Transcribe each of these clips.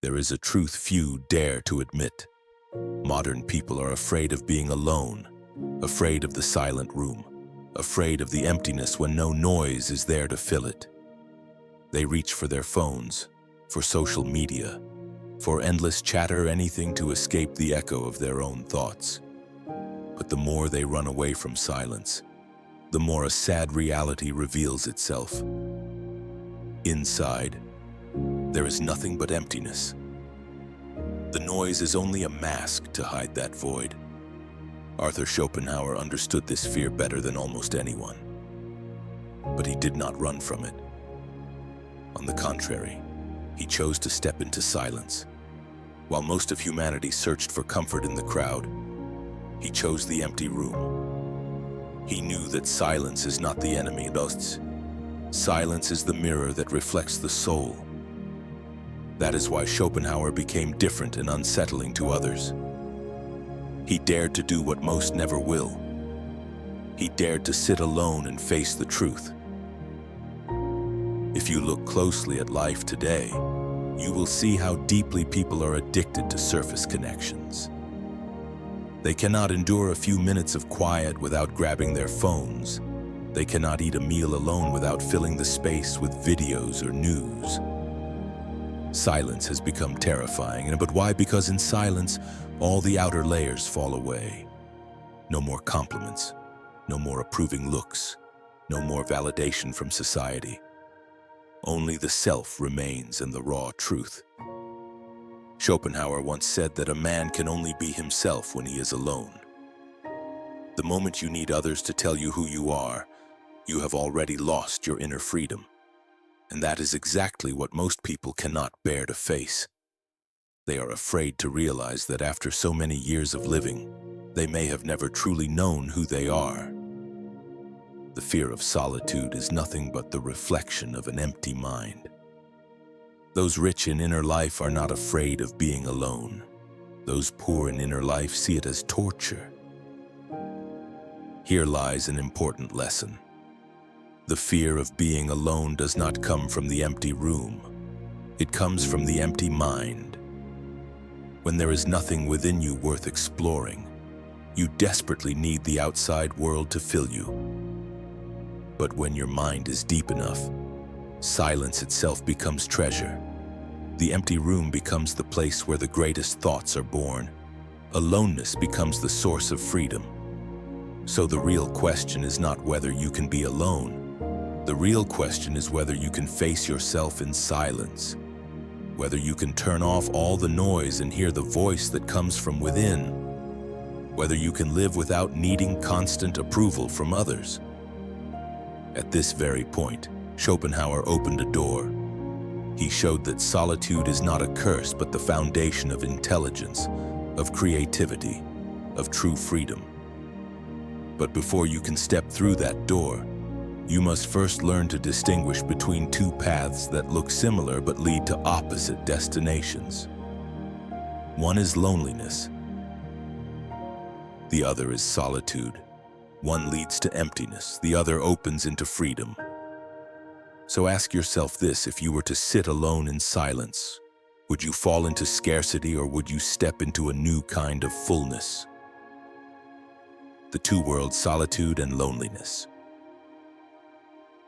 There is a truth few dare to admit. Modern people are afraid of being alone, afraid of the silent room, afraid of the emptiness when no noise is there to fill it. They reach for their phones, for social media, for endless chatter, anything to escape the echo of their own thoughts. But the more they run away from silence, the more a sad reality reveals itself. Inside, there is nothing but emptiness. The noise is only a mask to hide that void. Arthur Schopenhauer understood this fear better than almost anyone. But he did not run from it. On the contrary, he chose to step into silence. While most of humanity searched for comfort in the crowd, he chose the empty room. He knew that silence is not the enemy, thus silence is the mirror that reflects the soul. That is why Schopenhauer became different and unsettling to others. He dared to do what most never will. He dared to sit alone and face the truth. If you look closely at life today, you will see how deeply people are addicted to surface connections. They cannot endure a few minutes of quiet without grabbing their phones. They cannot eat a meal alone without filling the space with videos or news. Silence has become terrifying, but why? Because in silence, all the outer layers fall away. No more compliments, no more approving looks, no more validation from society. Only the self remains and the raw truth. Schopenhauer once said that a man can only be himself when he is alone. The moment you need others to tell you who you are, you have already lost your inner freedom. And that is exactly what most people cannot bear to face. They are afraid to realize that after so many years of living, they may have never truly known who they are. The fear of solitude is nothing but the reflection of an empty mind. Those rich in inner life are not afraid of being alone. Those poor in inner life see it as torture. Here lies an important lesson. The fear of being alone does not come from the empty room. It comes from the empty mind. When there is nothing within you worth exploring, you desperately need the outside world to fill you. But when your mind is deep enough, silence itself becomes treasure. The empty room becomes the place where the greatest thoughts are born. Aloneness becomes the source of freedom. So the real question is not whether you can be alone. The real question is whether you can face yourself in silence, whether you can turn off all the noise and hear the voice that comes from within, whether you can live without needing constant approval from others. At this very point, Schopenhauer opened a door. He showed that solitude is not a curse, but the foundation of intelligence, of creativity, of true freedom. But before you can step through that door, you must first learn to distinguish between two paths that look similar but lead to opposite destinations. One is loneliness. The other is solitude. One leads to emptiness, the other opens into freedom. So ask yourself this: if you were to sit alone in silence, would you fall into scarcity or would you step into a new kind of fullness? The two worlds, solitude and loneliness.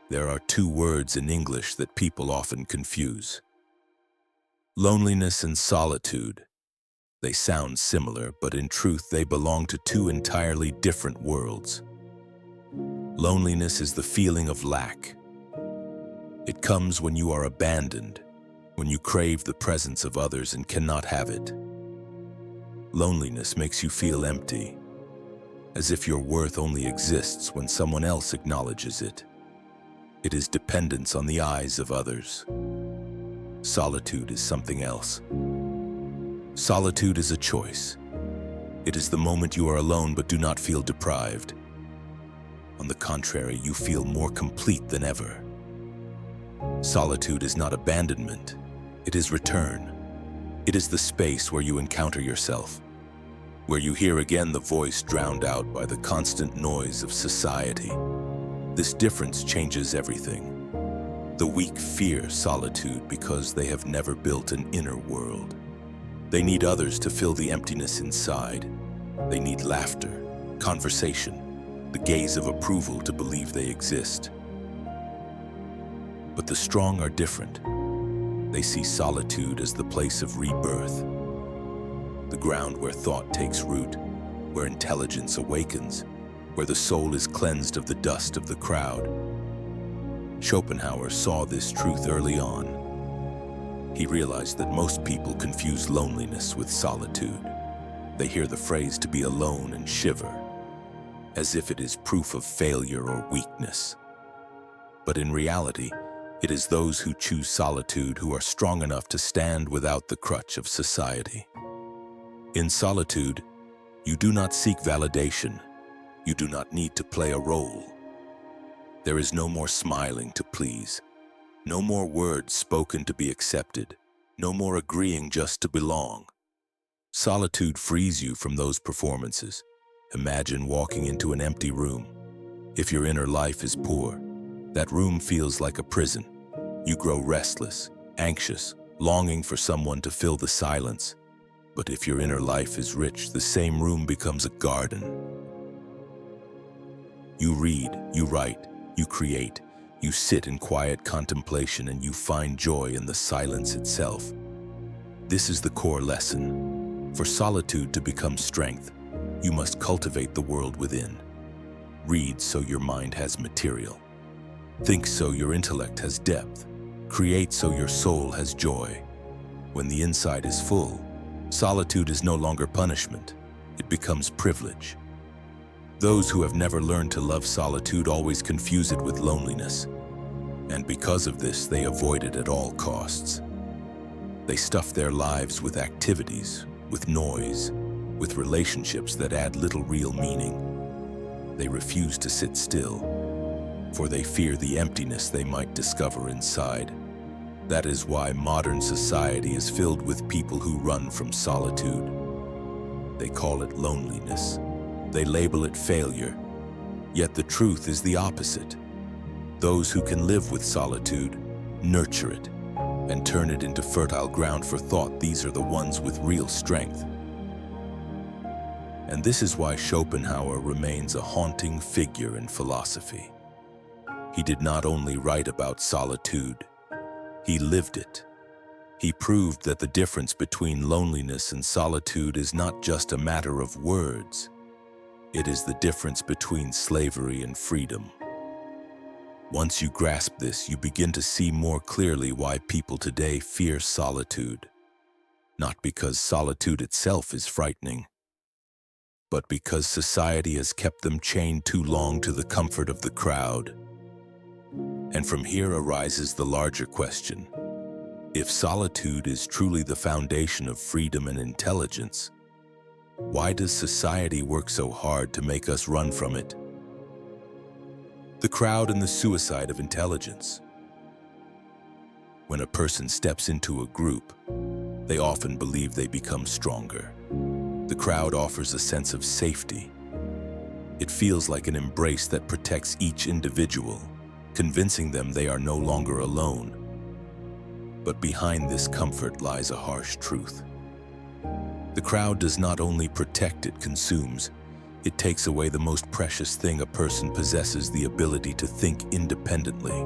There are two words in English that people often confuse. Loneliness and solitude. They sound similar, but in truth they belong to two entirely different worlds. Loneliness is the feeling of lack. It comes when you are abandoned, when you crave the presence of others and cannot have it. Loneliness makes you feel empty, as if your worth only exists when someone else acknowledges it. It is dependence on the eyes of others. Solitude is something else. Solitude is a choice. It is the moment you are alone but do not feel deprived. On the contrary, you feel more complete than ever. Solitude is not abandonment. It is return. It is the space where you encounter yourself, where you hear again the voice drowned out by the constant noise of society. This difference changes everything. The weak fear solitude because they have never built an inner world. They need others to fill the emptiness inside. They need laughter, conversation, the gaze of approval to believe they exist. But the strong are different. They see solitude as the place of rebirth, the ground where thought takes root, where intelligence awakens, where the soul is cleansed of the dust of the crowd. Schopenhauer saw this truth early on. He realized that most people confuse loneliness with solitude. They hear the phrase to be alone and shiver, as if it is proof of failure or weakness. But in reality, it is those who choose solitude who are strong enough to stand without the crutch of society. In solitude, you do not seek validation. You do not need to play a role. There is no more smiling to please, no more words spoken to be accepted, no more agreeing just to belong. Solitude frees you from those performances. Imagine walking into an empty room. If your inner life is poor, that room feels like a prison. You grow restless, anxious, longing for someone to fill the silence. But if your inner life is rich, the same room becomes a garden. You read, you write, you create, you sit in quiet contemplation, and you find joy in the silence itself. This is the core lesson. For solitude to become strength, you must cultivate the world within. Read so your mind has material. Think so your intellect has depth. Create so your soul has joy. When the inside is full, solitude is no longer punishment. It becomes privilege. Those who have never learned to love solitude always confuse it with loneliness. And because of this, they avoid it at all costs. They stuff their lives with activities, with noise, with relationships that add little real meaning. They refuse to sit still, for they fear the emptiness they might discover inside. That is why modern society is filled with people who run from solitude. They call it loneliness. They label it failure. Yet the truth is the opposite. Those who can live with solitude, nurture it, and turn it into fertile ground for thought, these are the ones with real strength. And this is why Schopenhauer remains a haunting figure in philosophy. He did not only write about solitude, he lived it. He proved that the difference between loneliness and solitude is not just a matter of words. It is the difference between slavery and freedom. Once you grasp this, you begin to see more clearly why people today fear solitude. Not because solitude itself is frightening, but because society has kept them chained too long to the comfort of the crowd. And from here arises the larger question. If solitude is truly the foundation of freedom and intelligence, why does society work so hard to make us run from it? The crowd and the suicide of intelligence. When a person steps into a group, they often believe they become stronger. The crowd offers a sense of safety. It feels like an embrace that protects each individual, convincing them they are no longer alone. But behind this comfort lies a harsh truth. The crowd does not only protect, it consumes. It takes away the most precious thing a person possesses, the ability to think independently.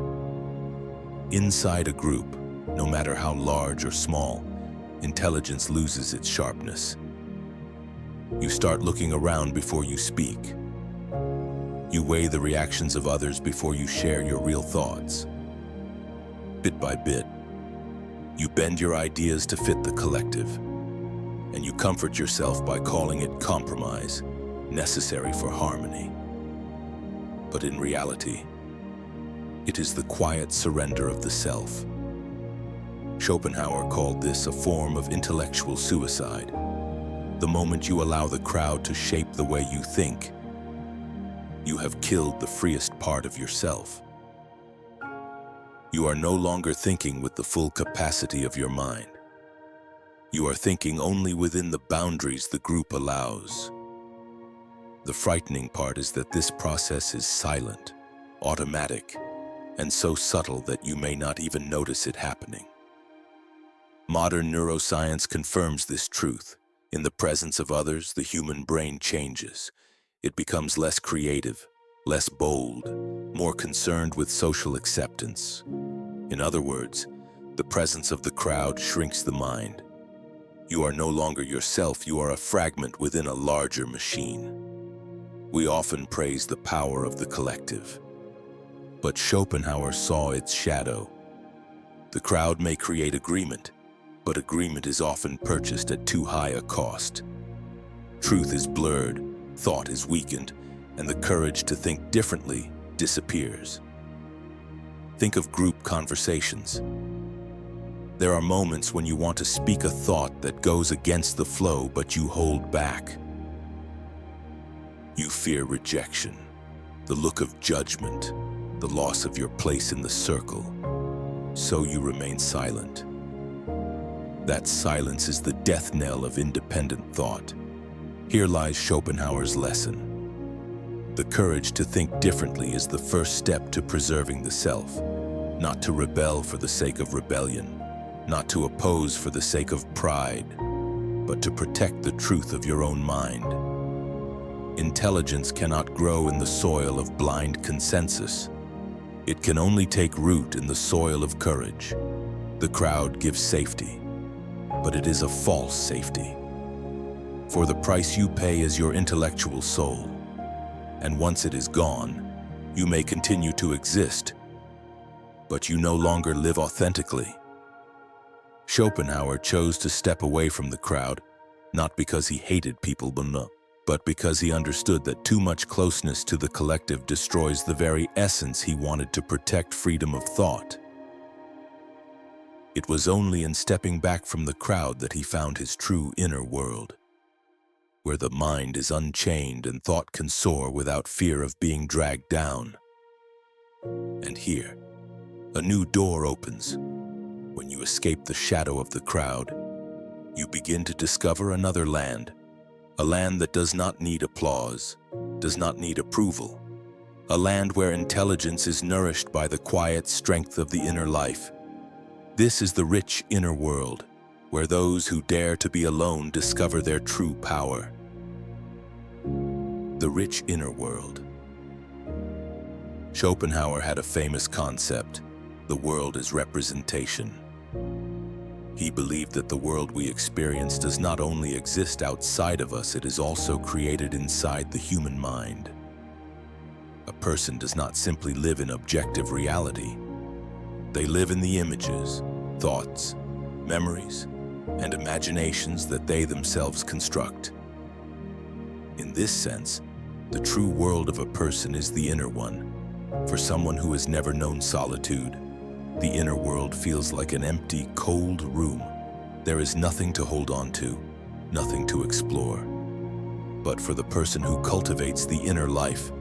Inside a group, no matter how large or small, intelligence loses its sharpness. You start looking around before you speak. You weigh the reactions of others before you share your real thoughts. Bit by bit, you bend your ideas to fit the collective, and you comfort yourself by calling it compromise, necessary for harmony. But in reality, it is the quiet surrender of the self. Schopenhauer called this a form of intellectual suicide. The moment you allow the crowd to shape the way you think, you have killed the freest part of yourself. You are no longer thinking with the full capacity of your mind. You are thinking only within the boundaries the group allows. The frightening part is that this process is silent, automatic, and so subtle that you may not even notice it happening. Modern neuroscience confirms this truth. In the presence of others, the human brain changes. It becomes less creative, less bold, more concerned with social acceptance. In other words, the presence of the crowd shrinks the mind. You are no longer yourself, you are a fragment within a larger machine. We often praise the power of the collective, but Schopenhauer saw its shadow. The crowd may create agreement, but agreement is often purchased at too high a cost. Truth is blurred, thought is weakened, and the courage to think differently disappears. Think of group conversations. There are moments when you want to speak a thought that goes against the flow, but you hold back. You fear rejection, the look of judgment, the loss of your place in the circle. So you remain silent. That silence is the death knell of independent thought. Here lies Schopenhauer's lesson. The courage to think differently is the first step to preserving the self, not to rebel for the sake of rebellion, not to oppose for the sake of pride, but to protect the truth of your own mind. Intelligence cannot grow in the soil of blind consensus. It can only take root in the soil of courage. The crowd gives safety, but it is a false safety. For the price you pay is your intellectual soul, and once it is gone, you may continue to exist, but you no longer live authentically. Schopenhauer chose to step away from the crowd, not because he hated people, but because he understood that too much closeness to the collective destroys the very essence he wanted to protect: freedom of thought. It was only in stepping back from the crowd that he found his true inner world, where the mind is unchained and thought can soar without fear of being dragged down. And here, a new door opens. When you escape the shadow of the crowd, you begin to discover another land, a land that does not need applause, does not need approval, a land where intelligence is nourished by the quiet strength of the inner life. This is the rich inner world, where those who dare to be alone discover their true power. The rich inner world. Schopenhauer had a famous concept: the world is representation. He believed that the world we experience does not only exist outside of us, it is also created inside the human mind. A person does not simply live in objective reality. They live in the images, thoughts, memories, and imaginations that they themselves construct. In this sense, the true world of a person is the inner one. For someone who has never known solitude, the inner world feels like an empty, cold room. There is nothing to hold on to, nothing to explore. But for the person who cultivates the inner life,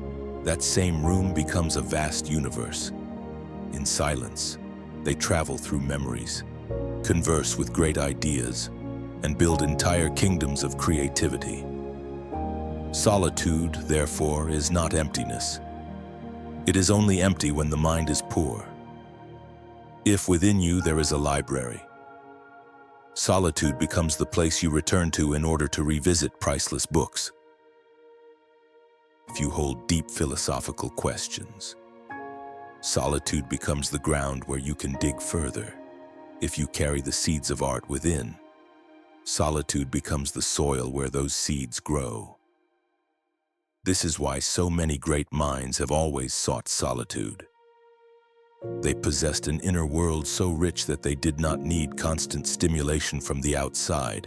that same room becomes a vast universe. In silence, they travel through memories, converse with great ideas, and build entire kingdoms of creativity. Solitude, therefore, is not emptiness. It is only empty when the mind is poor. If within you there is a library, solitude becomes the place you return to in order to revisit priceless books. If you hold deep philosophical questions, solitude becomes the ground where you can dig further. If you carry the seeds of art within, solitude becomes the soil where those seeds grow. This is why so many great minds have always sought solitude. They possessed an inner world so rich that they did not need constant stimulation from the outside.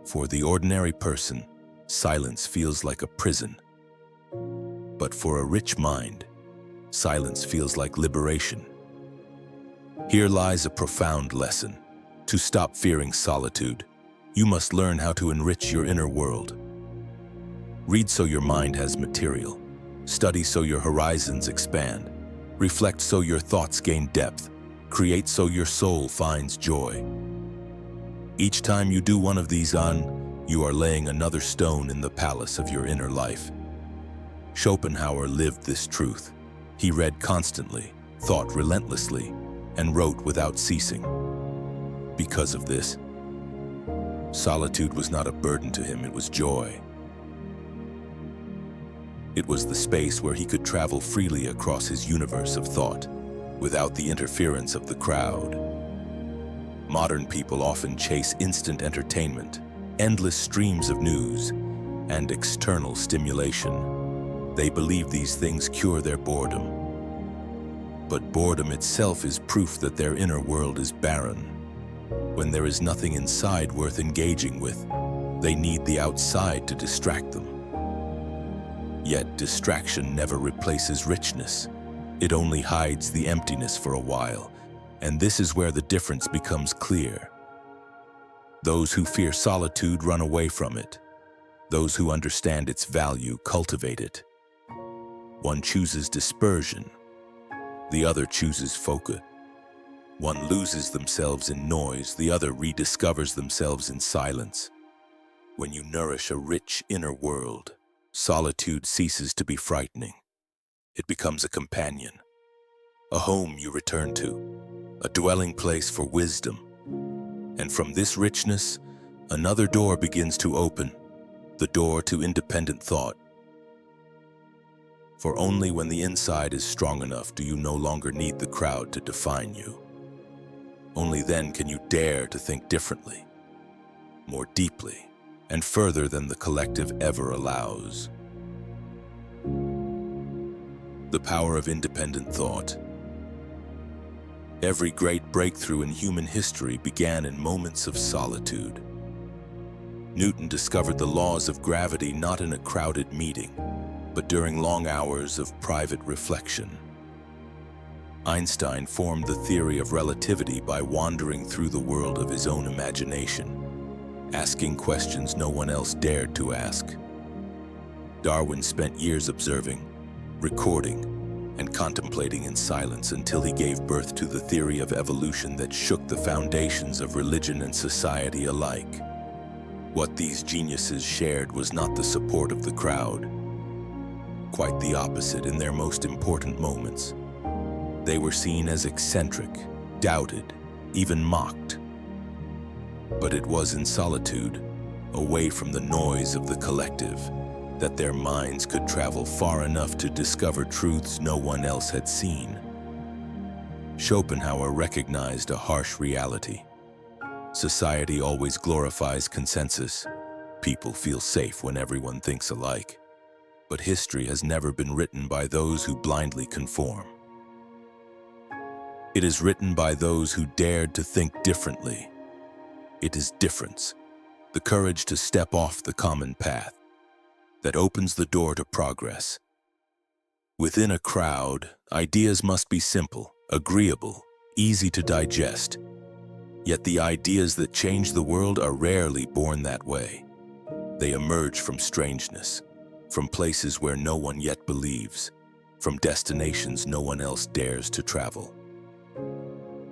For the ordinary person, silence feels like a prison. But for a rich mind, silence feels like liberation. Here lies a profound lesson. To stop fearing solitude, you must learn how to enrich your inner world. Read so your mind has material. Study so your horizons expand. Reflect so your thoughts gain depth. Create so your soul finds joy. Each time you do one of these you are laying another stone in the palace of your inner life. Schopenhauer lived this truth. He read constantly, thought relentlessly, and wrote without ceasing. Because of this, solitude was not a burden to him, it was joy. It was the space where he could travel freely across his universe of thought, without the interference of the crowd. Modern people often chase instant entertainment, endless streams of news, and external stimulation. They believe these things cure their boredom. But boredom itself is proof that their inner world is barren. When there is nothing inside worth engaging with, they need the outside to distract them. Yet distraction never replaces richness. It only hides the emptiness for a while, and this is where the difference becomes clear. Those who fear solitude run away from it. Those who understand its value cultivate it. One chooses dispersion, the other chooses focus. One loses themselves in noise, the other rediscovers themselves in silence. When you nourish a rich inner world, solitude ceases to be frightening. It becomes a companion, a home you return to, a dwelling place for wisdom. And from this richness, another door begins to open, the door to independent thought. For only when the inside is strong enough do you no longer need the crowd to define you. Only then can you dare to think differently, more deeply, and further than the collective ever allows. The power of independent thought. Every great breakthrough in human history began in moments of solitude. Newton discovered the laws of gravity not in a crowded meeting, but during long hours of private reflection. Einstein formed the theory of relativity by wandering through the world of his own imagination, asking questions no one else dared to ask. Darwin spent years observing, recording, and contemplating in silence until he gave birth to the theory of evolution that shook the foundations of religion and society alike. What these geniuses shared was not the support of the crowd. Quite the opposite. In their most important moments, they were seen as eccentric, doubted, even mocked. But it was in solitude, away from the noise of the collective, that their minds could travel far enough to discover truths no one else had seen. Schopenhauer recognized a harsh reality. Society always glorifies consensus. People feel safe when everyone thinks alike. But history has never been written by those who blindly conform. It is written by those who dared to think differently. It is difference, the courage to step off the common path, that opens the door to progress. Within a crowd, ideas must be simple, agreeable, easy to digest. Yet the ideas that change the world are rarely born that way. They emerge from strangeness, from places where no one yet believes, from destinations no one else dares to travel.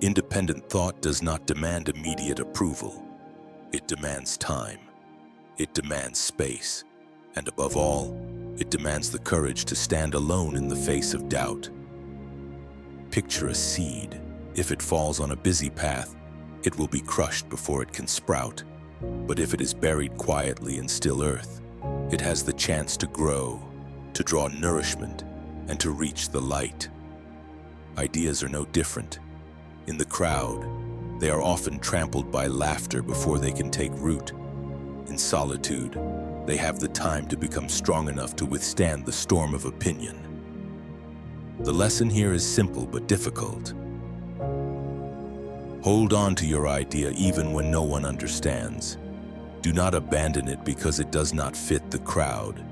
Independent thought does not demand immediate approval. It demands time. It demands space. And above all, it demands the courage to stand alone in the face of doubt. Picture a seed. If it falls on a busy path, it will be crushed before it can sprout. But if it is buried quietly in still earth, it has the chance to grow, to draw nourishment, and to reach the light. Ideas are no different. In the crowd, they are often trampled by laughter before they can take root. In solitude, they have the time to become strong enough to withstand the storm of opinion. The lesson here is simple but difficult. Hold on to your idea even when no one understands. Do not abandon it because it does not fit the crowd.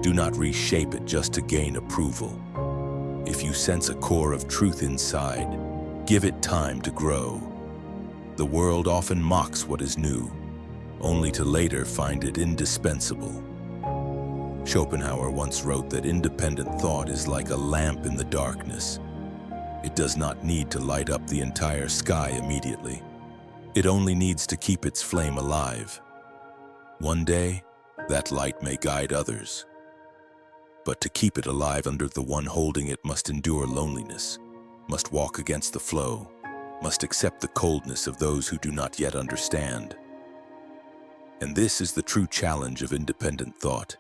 Do not reshape it just to gain approval. If you sense a core of truth inside, give it time to grow. The world often mocks what is new, only to later find it indispensable. Schopenhauer once wrote that independent thought is like a lamp in the darkness. It does not need to light up the entire sky immediately. It only needs to keep its flame alive. One day, that light may guide others. But to keep it alive under the one holding it must endure loneliness, must walk against the flow, must accept the coldness of those who do not yet understand. And this is the true challenge of independent thought.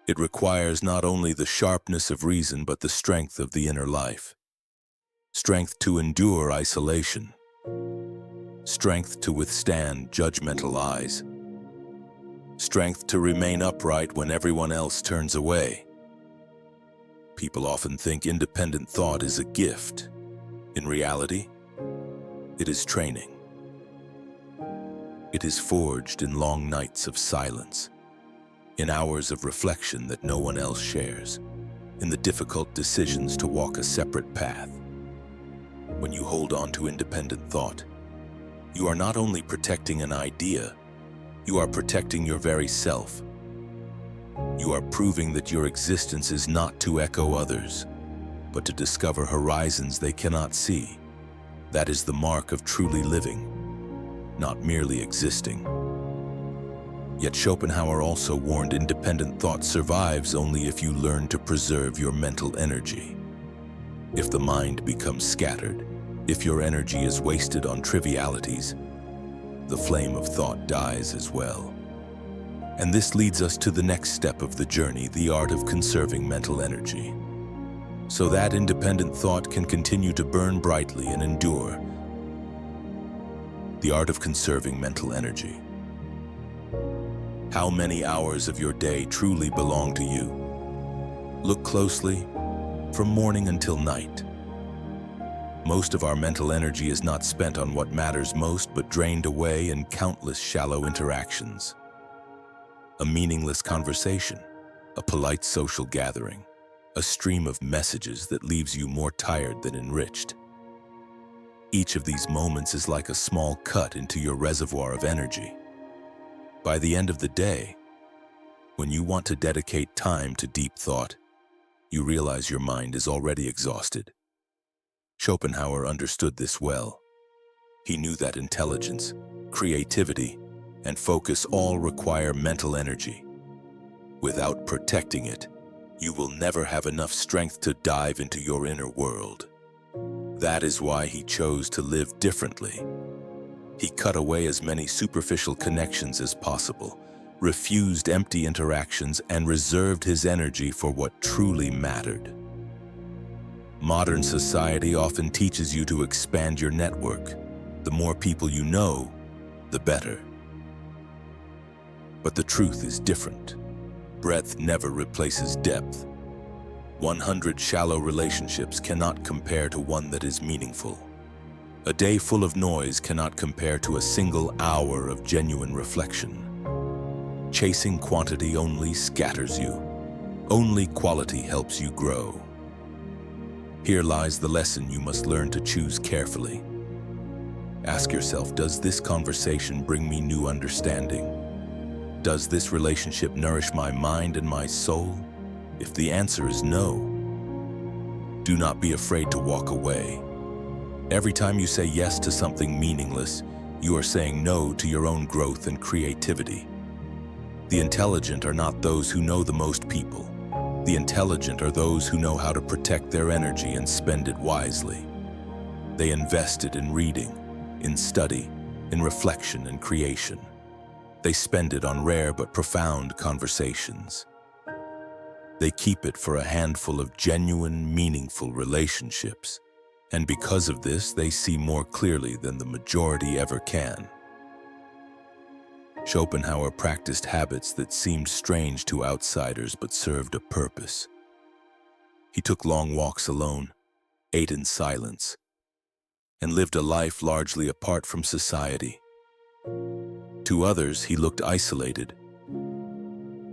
It requires not only the sharpness of reason but the strength of the inner life. Strength to endure isolation. Strength to withstand judgmental eyes. Strength to remain upright when everyone else turns away. People often think independent thought is a gift. In reality, it is training. It is forged in long nights of silence, in hours of reflection that no one else shares, in the difficult decisions to walk a separate path. When you hold on to independent thought, you are not only protecting an idea, you are protecting your very self. You are proving that your existence is not to echo others, but to discover horizons they cannot see. That is the mark of truly living, not merely existing. Yet Schopenhauer also warned independent thought survives only if you learn to preserve your mental energy. If the mind becomes scattered, if your energy is wasted on trivialities, the flame of thought dies as well. And this leads us to the next step of the journey, the art of conserving mental energy, so that independent thought can continue to burn brightly and endure. The art of conserving mental energy. How many hours of your day truly belong to you? Look closely, from morning until night. Most of our mental energy is not spent on what matters most, but drained away in countless shallow interactions. A meaningless conversation, a polite social gathering, a stream of messages that leaves you more tired than enriched. Each of these moments is like a small cut into your reservoir of energy. By the end of the day, when you want to dedicate time to deep thought, you realize your mind is already exhausted. Schopenhauer understood this well. He knew that intelligence, creativity, and focus all require mental energy. Without protecting it, you will never have enough strength to dive into your inner world. That is why he chose to live differently. He cut away as many superficial connections as possible, refused empty interactions, and reserved his energy for what truly mattered. Modern society often teaches you to expand your network. The more people you know, the better. But the truth is different. Breadth never replaces depth. 100 shallow relationships cannot compare to one that is meaningful. A day full of noise cannot compare to a single hour of genuine reflection. Chasing quantity only scatters you. Only quality helps you grow. Here lies the lesson you must learn to choose carefully. Ask yourself, does this conversation bring me new understanding? Does this relationship nourish my mind and my soul? If the answer is no, do not be afraid to walk away. Every time you say yes to something meaningless, you are saying no to your own growth and creativity. The intelligent are not those who know the most people. The intelligent are those who know how to protect their energy and spend it wisely. They invest it in reading, in study, in reflection and creation. They spend it on rare but profound conversations. They keep it for a handful of genuine, meaningful relationships. And because of this, they see more clearly than the majority ever can. Schopenhauer practiced habits that seemed strange to outsiders but served a purpose. He took long walks alone, ate in silence, and lived a life largely apart from society. To others, he looked isolated,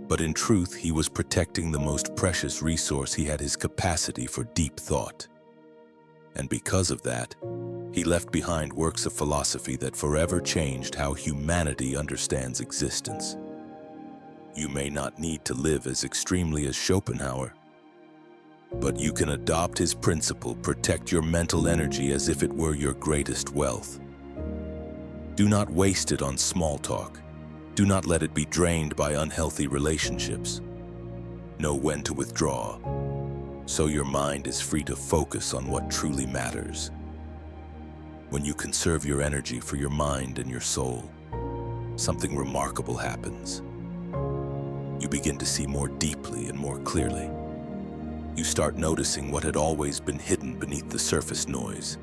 but in truth, he was protecting the most precious resource he had, his capacity for deep thought. And because of that, he left behind works of philosophy that forever changed how humanity understands existence. You may not need to live as extremely as Schopenhauer, but you can adopt his principle, protect your mental energy as if it were your greatest wealth. Do not waste it on small talk. Do not let it be drained by unhealthy relationships. know when to withdraw, so your mind is free to focus on what truly matters. When you conserve your energy for your mind and your soul, something remarkable happens. You begin to see more deeply and more clearly. You start noticing what had always been hidden beneath the surface noise.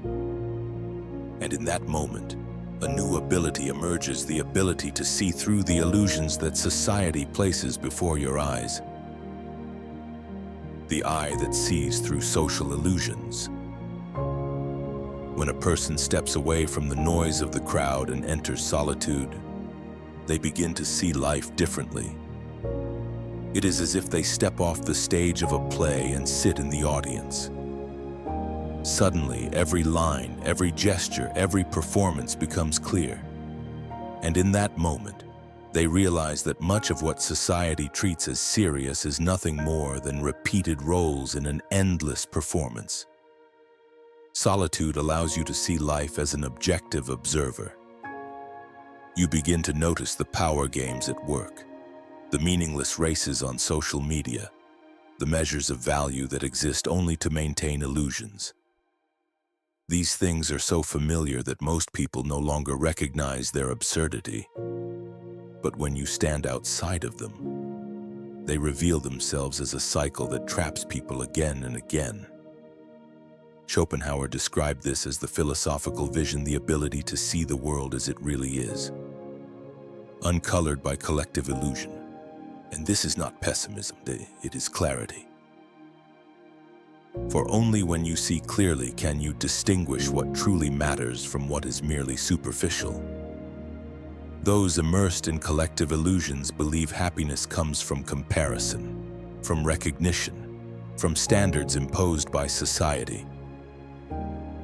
And in that moment, a new ability emerges, the ability to see through the illusions that society places before your eyes. The eye that sees through social illusions. When a person steps away from the noise of the crowd and enters solitude, they begin to see life differently. It is as if they step off the stage of a play and sit in the audience. Suddenly, every line, every gesture, every performance becomes clear. And in that moment, they realize that much of what society treats as serious is nothing more than repeated roles in an endless performance. Solitude allows you to see life as an objective observer. You begin to notice the power games at work, the meaningless races on social media, the measures of value that exist only to maintain illusions. These things are so familiar that most people no longer recognize their absurdity. But when you stand outside of them, they reveal themselves as a cycle that traps people again and again. Schopenhauer described this as the philosophical vision, the ability to see the world as it really is, uncolored by collective illusion. And this is not pessimism, it is clarity. For only when you see clearly can you distinguish what truly matters from what is merely superficial. Those immersed in collective illusions believe happiness comes from comparison, from recognition, from standards imposed by society.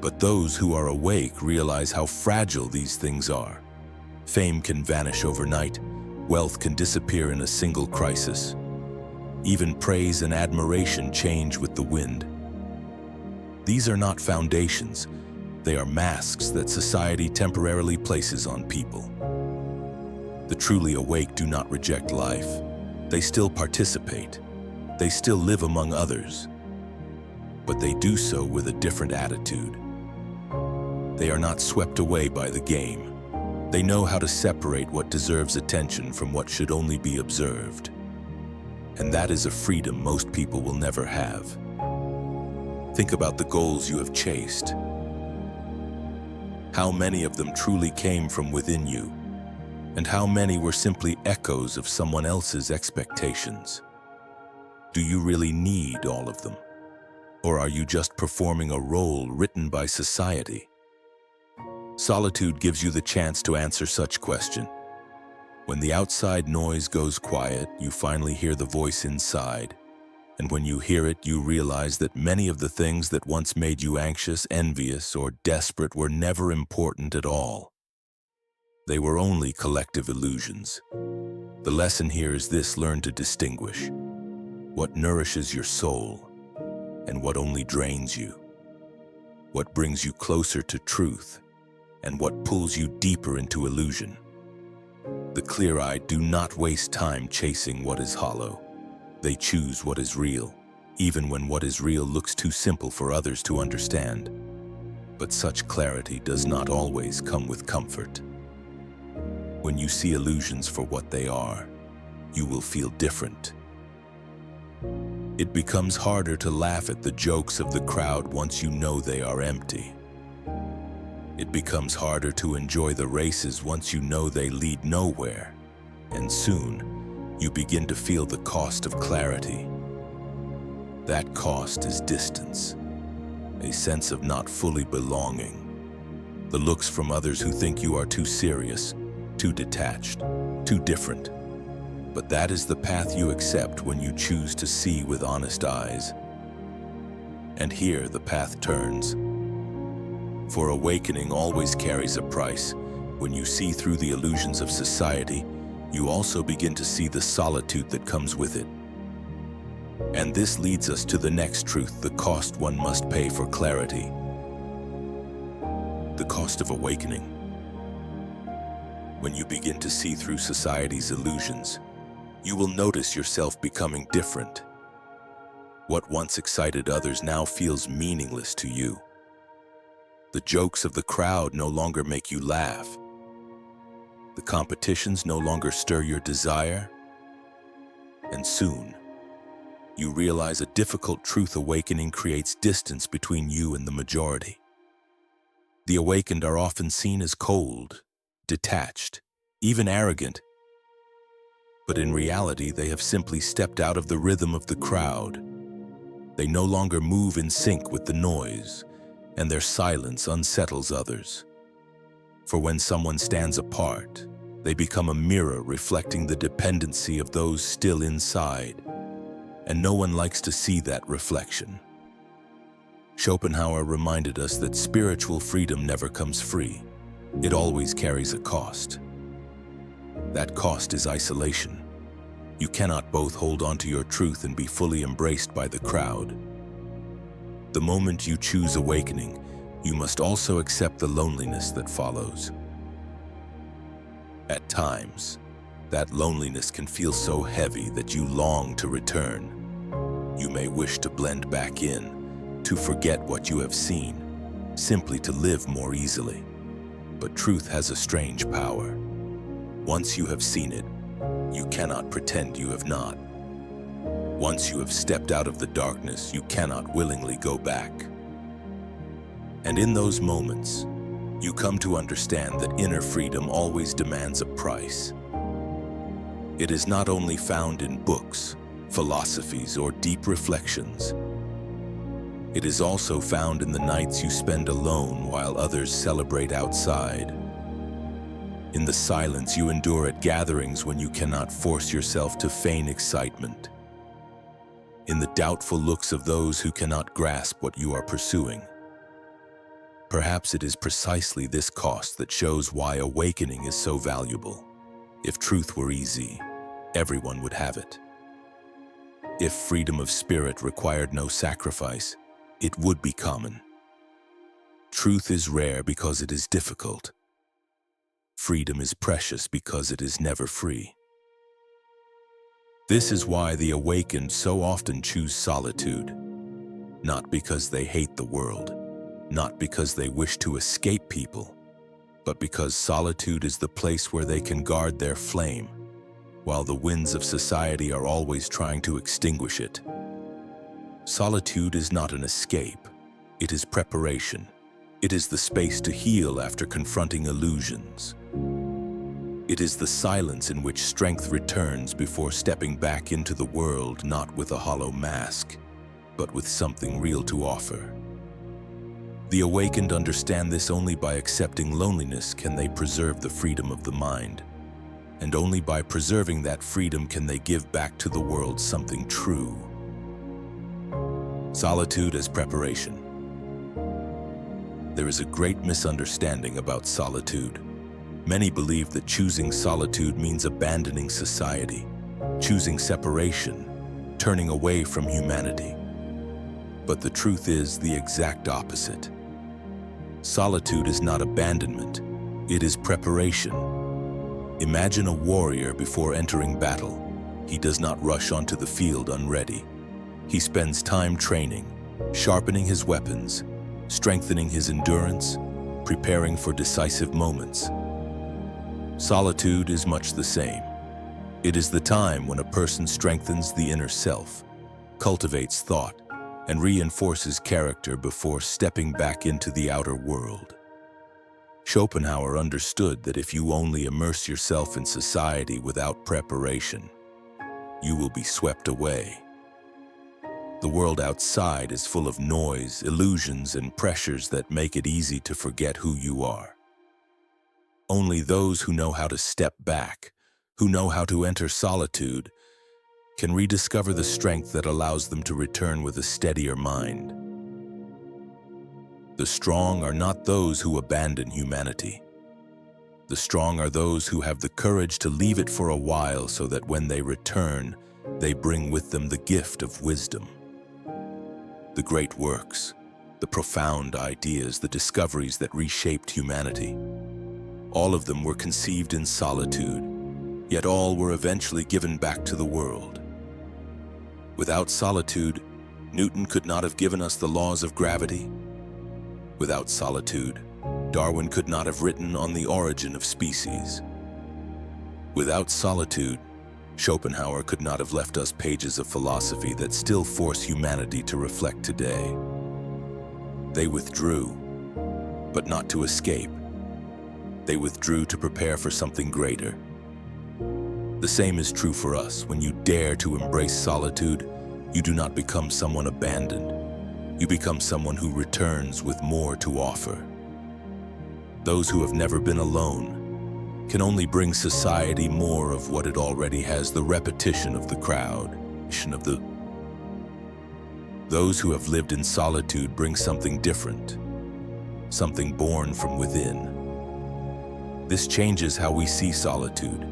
But those who are awake realize how fragile these things are. Fame can vanish overnight. Wealth can disappear in a single crisis. Even praise and admiration change with the wind. These are not foundations. They are masks that society temporarily places on people. The truly awake do not reject life. They still participate. They still live among others. But they do so with a different attitude. They are not swept away by the game. They know how to separate what deserves attention from what should only be observed. And that is a freedom most people will never have. Think about the goals you have chased. How many of them truly came from within you? And how many were simply echoes of someone else's expectations? Do you really need all of them? Or are you just performing a role written by society? Solitude gives you the chance to answer such question. When the outside noise goes quiet, you finally hear the voice inside. And when you hear it, you realize that many of the things that once made you anxious, envious, or desperate were never important at all. They were only collective illusions. The lesson here is this: learn to distinguish what nourishes your soul and what only drains you, what brings you closer to truth and what pulls you deeper into illusion. The clear-eyed do not waste time chasing what is hollow. They choose what is real, even when what is real looks too simple for others to understand. But such clarity does not always come with comfort. When you see illusions for what they are, you will feel different. It becomes harder to laugh at the jokes of the crowd once you know they are empty. It becomes harder to enjoy the races once you know they lead nowhere. And soon, you begin to feel the cost of clarity. That cost is distance, a sense of not fully belonging, the looks from others who think you are too serious, too detached, too different. But that is the path you accept when you choose to see with honest eyes. And here the path turns. For awakening always carries a price. When you see through the illusions of society, you also begin to see the solitude that comes with it. And this leads us to the next truth, the cost one must pay for clarity. The cost of awakening. When you begin to see through society's illusions, You will notice yourself becoming different. What once excited others now feels meaningless to you. The jokes of the crowd no longer make you laugh. The competitions no longer stir your desire. And soon, you realize a difficult truth awakening creates distance between you and the majority. The awakened are often seen as cold, detached, even arrogant. But in reality, they have simply stepped out of the rhythm of the crowd. They no longer move in sync with the noise, and their silence unsettles others. For when someone stands apart, they become a mirror reflecting the dependency of those still inside, and no one likes to see that reflection. Schopenhauer reminded us that spiritual freedom never comes free. It always carries a cost. That cost is isolation. You cannot both hold on to your truth and be fully embraced by the crowd. The moment you choose awakening, you must also accept the loneliness that follows. At times, that loneliness can feel so heavy that you long to return. You may wish to blend back in, to forget what you have seen, simply to live more easily. But truth has a strange power. Once you have seen it, you cannot pretend you have not. Once you have stepped out of the darkness, you cannot willingly go back. And in those moments, you come to understand that inner freedom always demands a price. It is not only found in books, philosophies, or deep reflections. It is also found in the nights you spend alone while others celebrate outside. In the silence you endure at gatherings when you cannot force yourself to feign excitement. In the doubtful looks of those who cannot grasp what you are pursuing. Perhaps it is precisely this cost that shows why awakening is so valuable. If truth were easy, everyone would have it. If freedom of spirit required no sacrifice, it would be common. Truth is rare because it is difficult. Freedom is precious because it is never free. This is why the awakened so often choose solitude, not because they hate the world, not because they wish to escape people, but because solitude is the place where they can guard their flame, while the winds of society are always trying to extinguish it. Solitude is not an escape, it is preparation. It is the space to heal after confronting illusions. It is the silence in which strength returns before stepping back into the world, not with a hollow mask, but with something real to offer. The awakened understand this. Only by accepting loneliness can they preserve the freedom of the mind. And only by preserving that freedom can they give back to the world something true. Solitude as preparation. There is a great misunderstanding about solitude. Many believe that choosing solitude means abandoning society, choosing separation, turning away from humanity. But the truth is the exact opposite. Solitude is not abandonment, it is preparation. Imagine a warrior before entering battle. He does not rush onto the field unready. He spends time training, sharpening his weapons, strengthening his endurance, preparing for decisive moments. Solitude is much the same. It is the time when a person strengthens the inner self, cultivates thought, and reinforces character before stepping back into the outer world. Schopenhauer understood that if you only immerse yourself in society without preparation, you will be swept away. The world outside is full of noise, illusions, and pressures that make it easy to forget who you are. Only those who know how to step back, who know how to enter solitude, can rediscover the strength that allows them to return with a steadier mind. The strong are not those who abandon humanity. The strong are those who have the courage to leave it for a while so that when they return, they bring with them the gift of wisdom. The great works, the profound ideas, the discoveries that reshaped humanity, all of them were conceived in solitude, yet all were eventually given back to the world. Without solitude, Newton could not have given us the laws of gravity. Without solitude, Darwin could not have written on the origin of species. Without solitude, Schopenhauer could not have left us pages of philosophy that still force humanity to reflect today. They withdrew, but not to escape. They withdrew to prepare for something greater. The same is true for us. When you dare to embrace solitude, you do not become someone abandoned. You become someone who returns with more to offer. Those who have never been alone can only bring society more of what it already has, the repetition of the crowd. Those who have lived in solitude bring something different, something born from within. This changes how we see solitude.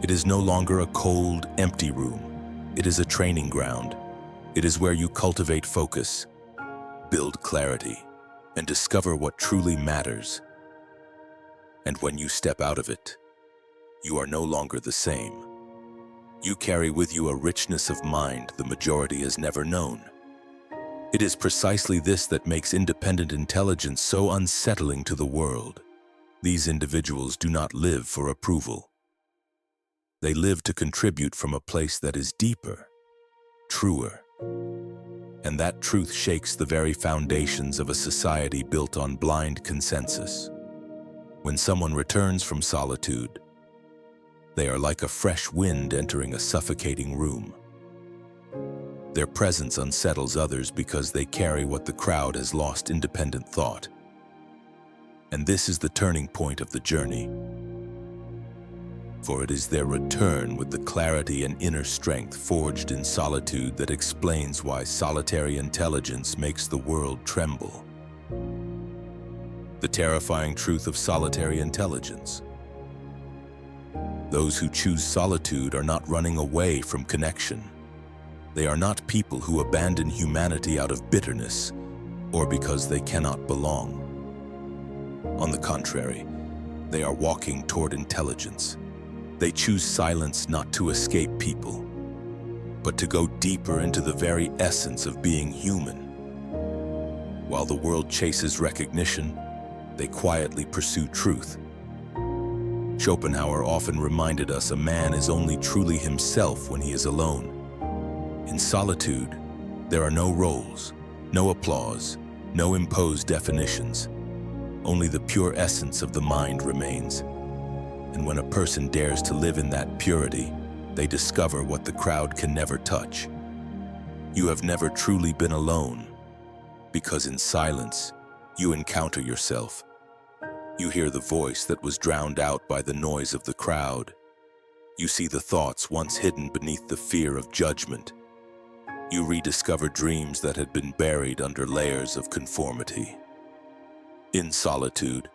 It is no longer a cold, empty room. It is a training ground. It is where you cultivate focus, build clarity, and discover what truly matters. And when you step out of it, you are no longer the same. You carry with you a richness of mind the majority has never known. It is precisely this that makes independent intelligence so unsettling to the world. These individuals do not live for approval. They live to contribute from a place that is deeper, truer. And that truth shakes the very foundations of a society built on blind consensus. When someone returns from solitude, they are like a fresh wind entering a suffocating room. Their presence unsettles others because they carry what the crowd has lost: independent thought. And this is the turning point of the journey. For it is their return with the clarity and inner strength forged in solitude that explains why solitary intelligence makes the world tremble. The terrifying truth of solitary intelligence. Those who choose solitude are not running away from connection. They are not people who abandon humanity out of bitterness or because they cannot belong. On the contrary, they are walking toward intelligence. They choose silence not to escape people, but to go deeper into the very essence of being human. While the world chases recognition, they quietly pursue truth. Schopenhauer often reminded us a man is only truly himself when he is alone. In solitude, there are no roles, no applause, no imposed definitions. Only the pure essence of the mind remains. And when a person dares to live in that purity, they discover what the crowd can never touch. You have never truly been alone, because in silence, you encounter yourself. You hear the voice that was drowned out by the noise of the crowd. You see the thoughts once hidden beneath the fear of judgment. You rediscover dreams that had been buried under layers of conformity. In solitude,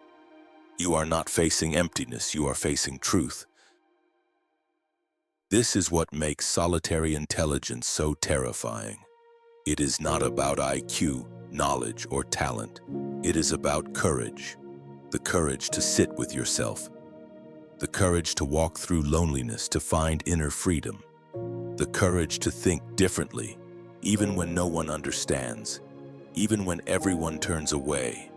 you are not facing emptiness, you are facing truth. This is what makes solitary intelligence so terrifying. It is not about IQ, knowledge, or talent. It is about courage. The courage to sit with yourself. The courage to walk through loneliness to find inner freedom. The courage to think differently, even when no one understands, even when everyone turns away.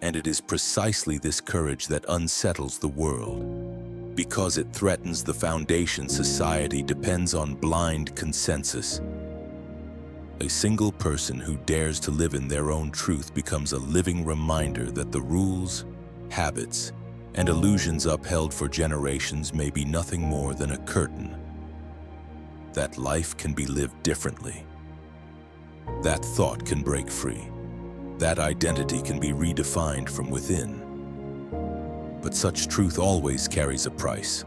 And it is precisely this courage that unsettles the world, because it threatens the foundation society depends on: blind consensus. A single person who dares to live in their own truth becomes a living reminder that the rules, habits, and illusions upheld for generations may be nothing more than a curtain. That life can be lived differently. That thought can break free. That identity can be redefined from within. But such truth always carries a price.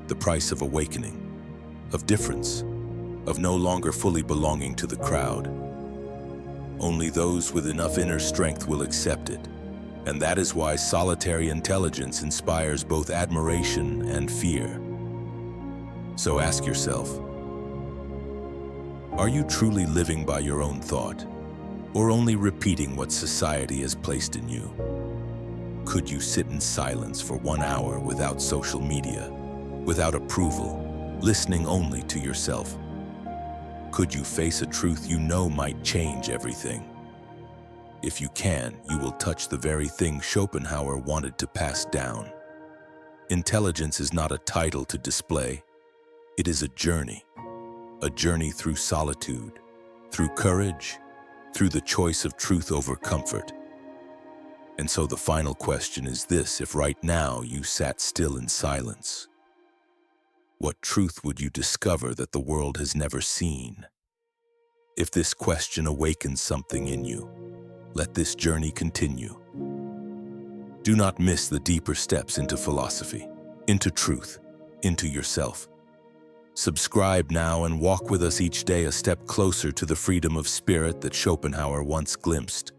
The price of awakening, of difference, of no longer fully belonging to the crowd. Only those with enough inner strength will accept it. And that is why solitary intelligence inspires both admiration and fear. So ask yourself, are you truly living by your own thought, or only repeating what society has placed in you? Could you sit in silence for 1 hour without social media, without approval, listening only to yourself? Could you face a truth you know might change everything? If you can, you will touch the very thing Schopenhauer wanted to pass down. Intelligence is not a title to display. It is a journey through solitude, through courage, through the choice of truth over comfort. And so the final question is this: if right now you sat still in silence, what truth would you discover that the world has never seen? If this question awakens something in you, let this journey continue. Do not miss the deeper steps into philosophy, into truth, into yourself. Subscribe now and walk with us each day a step closer to the freedom of spirit that Schopenhauer once glimpsed.